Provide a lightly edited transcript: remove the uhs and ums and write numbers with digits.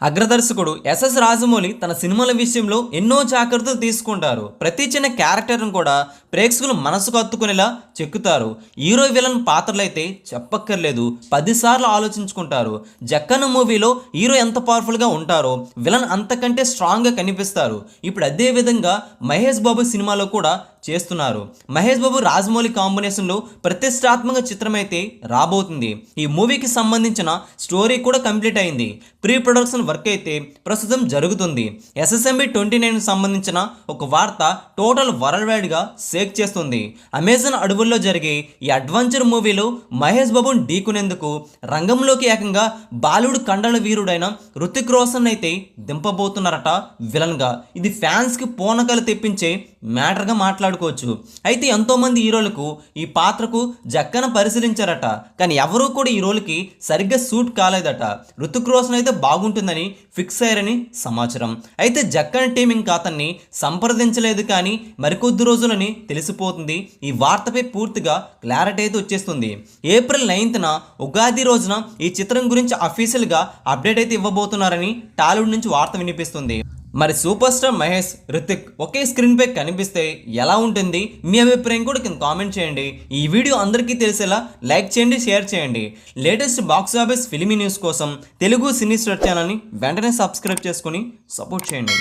అగ్రదర్శకుడు SS Rajamouli తన సినిమాల విషయంలో ఎన్నో జాగ్రత్తలు తీసుకుంటారు. ప్రతి చిన్న క్యారెక్టర్ను కూడా ప్రేక్షకులు మనసుకు హత్తుకునేలా చెక్కుతారు. హీరో విలన్ పాత్రలైతే చెప్పక్కర్లేదు, 10 సార్లు ఆలోచించుకుంటారు. జక్కన్న మూవీలో హీరో ఎంత పవర్ఫుల్గా ఉంటారో విలన్ అంతకంటే స్ట్రాంగ్గా కనిపిస్తారు. ఇప్పుడు అదే విధంగా మహేష్ బాబు సినిమాలో కూడా చేస్తున్నారు. మహేష్ బాబు రాజమౌళి కాంబినేషన్లో ప్రతిష్టాత్మక చిత్రం అయితే రాబోతుంది. ఈ మూవీకి సంబంధించిన స్టోరీ కూడా కంప్లీట్ అయింది. ప్రీ ప్రొడక్షన్ వర్క్ అయితే ప్రస్తుతం జరుగుతుంది. SSMB 29 సంబంధించిన ఒక వార్త టోటల్ వరల్డ్ వైడ్గా షేక్ చేస్తుంది. అమెజాన్ అడవుల్లో జరిగే ఈ అడ్వెంచర్ మూవీలో మహేష్ బాబుని ఢీకునేందుకు రంగంలోకి ఏకంగా బాలీవుడ్ కండల వీరుడైన హృతిక్ రోషన్ అయితే దింపబోతున్నారట విలన్గా. ఇది ఫ్యాన్స్కి పూనకాలు తెప్పించే మ్యాటర్గా మాట్లాడుకోవచ్చు. అయితే ఎంతోమంది హీరోలకు ఈ పాత్రకు జక్కన పరిశీలించారట, కానీ ఎవరూ కూడా ఈ రోల్కి సరిగ్గా సూట్ కాలేదట. హృతిక్ రోషన్ అయితే బాగుంటుందని ఫిక్స్ అయ్యారని సమాచారం. అయితే జక్కన టీం ఇంకా అతన్ని సంప్రదించలేదు, కానీ మరికొద్ది రోజులని తెలిసిపోతుంది. ఈ వార్తపై పూర్తిగా క్లారిటీ అయితే వచ్చేస్తుంది. ఏప్రిల్ 9న ఉగాది రోజున ఈ చిత్రం గురించి అఫీషియల్గా అప్డేట్ అయితే ఇవ్వబోతున్నారని టాలీవుడ్ నుంచి వార్త వినిపిస్తుంది. మరి సూపర్ స్టార్ మహేష్, హృతిక్ ఒకే స్క్రీన్ పై కనిపిస్తే ఎలా ఉంటుంది? మీ అభిప్రాయం కూడా కింద కామెంట్ చేయండి. ఈ వీడియో అందరికీ తెలిసేలా లైక్ చేయండి, షేర్ చేయండి. Latest box office filmy news కోసం తెలుగు సినీ స్టార్ ఛానల్ని వెంటనే సబ్స్క్రైబ్ చేసుకొని సపోర్ట్ చేయండి.